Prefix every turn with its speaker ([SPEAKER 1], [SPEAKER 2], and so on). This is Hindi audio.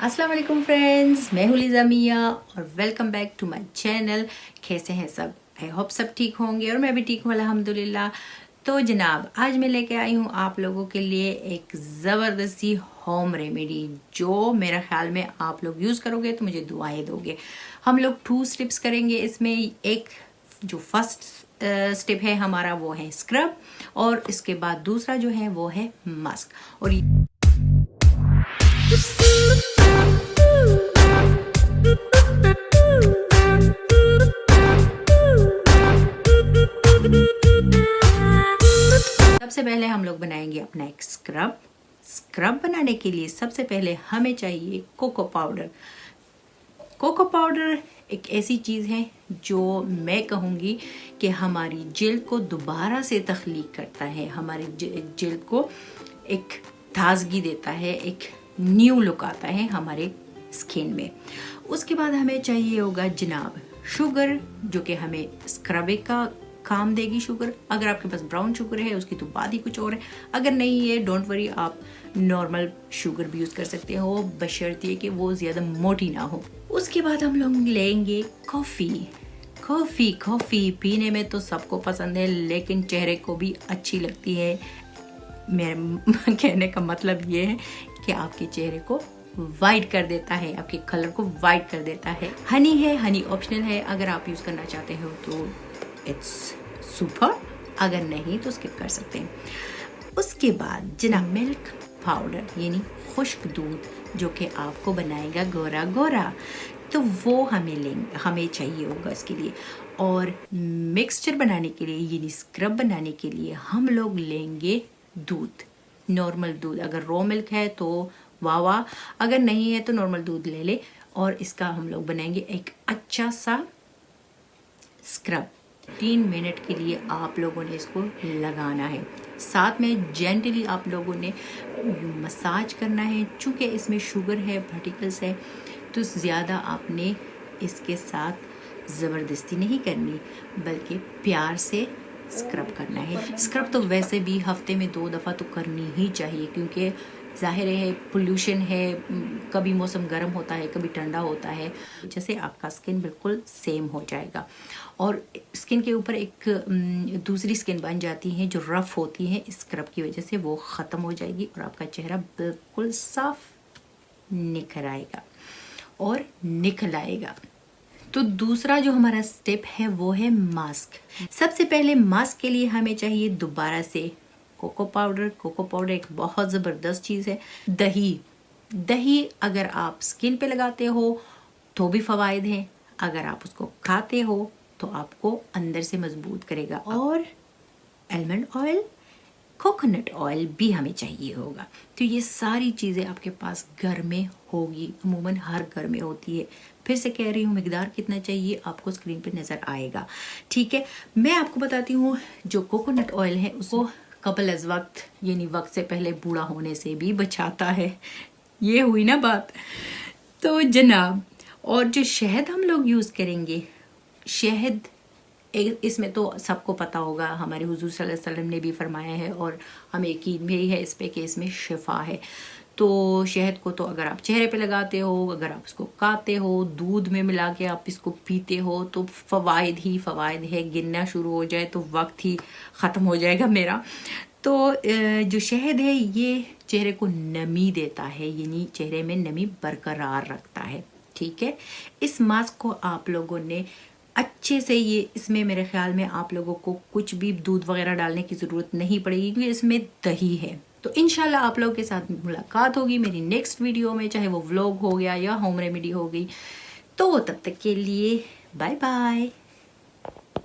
[SPEAKER 1] अस्सलाम वालेकुम फ्रेंड्स, मैं हूँ लिज़ा मिया और welcome back to my channel. कैसे हैं सब? आई होप सब ठीक होंगे और मैं भी ठीक हूँ अल्हम्दुलिल्लाह। तो जनाब, आज मैं लेके आई हूँ आप लोगों के लिए एक ज़बरदस्ती होम रेमेडी जो मेरा ख्याल में आप लोग यूज़ करोगे तो मुझे दुआएं दोगे। हम लोग 2 स्टेप्स करेंगे इसमें। एक जो फर्स्ट स्टेप है हमारा वो है स्क्रब और इसके बाद दूसरा जो है वो है मास्क। और सबसे पहले हम लोग बनाएंगे अपना एक स्क्रब। स्क्रब बनाने के लिए सबसे पहले हमें चाहिए कोको पाउडर। कोको पाउडर एक ऐसी चीज़ है जो मैं कहूँगी कि हमारी जल्द को दोबारा से तख्लीक करता है, हमारी जल्द को एक ताजगी देता है, एक न्यू लुक आता है हमारे स्किन में। उसके बाद हमें चाहिए होगा जनाब शुगर, जो कि हमें स्क्रब का काम देगी शुगर। अगर आपके पास ब्राउन शुगर है उसकी तो बात ही कुछ और है, अगर नहीं है डोंट वरी, आप नॉर्मल शुगर भी यूज़ कर सकते हो बशर्ते कि वो ज़्यादा मोटी ना हो। उसके बाद हम लोग लेंगे कॉफ़ी पीने में तो सबको पसंद है लेकिन चेहरे को भी अच्छी लगती है। मेरे कहने का मतलब ये है कि आपके चेहरे को वाइट कर देता है, आपके कलर को वाइट कर देता है। हनी है, हनी ऑप्शनल है, अगर आप यूज़ करना चाहते हो तो इट्स सुपर, अगर नहीं तो स्किप कर सकते हैं। उसके बाद जनाब मिल्क पाउडर यानी खुश्क दूध जो कि आपको बनाएगा गोरा गोरा, तो वो हमें चाहिए होगा इसके लिए। और मिक्सचर बनाने के लिए यानी स्क्रब बनाने के लिए हम लोग लेंगे दूध, नॉर्मल दूध। अगर रो मिल्क है तो वाह, अगर नहीं है तो नॉर्मल दूध ले ले। और इसका हम लोग बनाएंगे एक अच्छा सा स्क्रब। 3 मिनट के लिए आप लोगों ने इसको लगाना है, साथ में जेंटली आप लोगों ने मसाज करना है। चूँकि इसमें शुगर है, पार्टिकल्स है, तो ज़्यादा आपने इसके साथ ज़बरदस्ती नहीं करनी बल्कि प्यार से स्क्रब करना है। स्क्रब तो वैसे भी हफ्ते में 2 दफ़ा तो करनी ही चाहिए, क्योंकि ज़ाहिर है पोल्यूशन है, कभी मौसम गर्म होता है कभी ठंडा होता है, जैसे आपका स्किन बिल्कुल सेम हो जाएगा और स्किन के ऊपर एक दूसरी स्किन बन जाती है जो रफ़ होती है, स्क्रब की वजह से वो ख़त्म हो जाएगी और आपका चेहरा बिल्कुल साफ निखर आएगा और निखर आएगा। तो दूसरा जो हमारा स्टेप है वो है मास्क। सबसे पहले मास्क के लिए हमें चाहिए दोबारा से कोको पाउडर एक बहुत ज़बरदस्त चीज़ है। दही अगर आप स्किन पे लगाते हो तो भी फ़वाइद हैं, अगर आप उसको खाते हो तो आपको अंदर से मजबूत करेगा। और आलमंड ऑयल, कोकोनट ऑयल भी हमें चाहिए होगा। तो ये सारी चीज़ें आपके पास घर में होगी, अमूमन हर घर में होती है। फिर से कह रही हूँ, मिकदार कितना चाहिए आपको स्क्रीन पे नज़र आएगा, ठीक है। मैं आपको बताती हूँ, जो कोकोनट ऑयल है उसको कबल अज़ वक्त यानी वक्त से पहले बूढ़ा होने से भी बचाता है। ये हुई ना बात। तो जनाब, और जो शहद हम लोग यूज़ करेंगे, शहद इसमें तो सबको पता होगा, हमारे हुजूर सल्लल्लाहु अलैहि वसल्लम ने भी फरमाया है और हमें यकीन भी है इस पे कि इसमें शिफा है। तो शहद को तो अगर आप चेहरे पे लगाते हो, अगर आप इसको खाते हो, दूध में मिला के आप इसको पीते हो तो फ़वाइद ही फ़वाइद है। गिनना शुरू हो जाए तो वक्त ही ख़त्म हो जाएगा मेरा। तो जो शहद है ये चेहरे को नमी देता है, यानी चेहरे में नमी बरकरार रखता है, ठीक है। इस मास्क को आप लोगों ने अच्छे से, ये इसमें मेरे ख्याल में आप लोगों को कुछ भी दूध वगैरह डालने की ज़रूरत नहीं पड़ेगी क्योंकि इसमें दही है। तो इंशाल्लाह आप लोगों के साथ मुलाकात होगी मेरी नेक्स्ट वीडियो में, चाहे वो व्लॉग हो गया या होम रेमेडी हो गई। तो तब तक के लिए बाय बाय।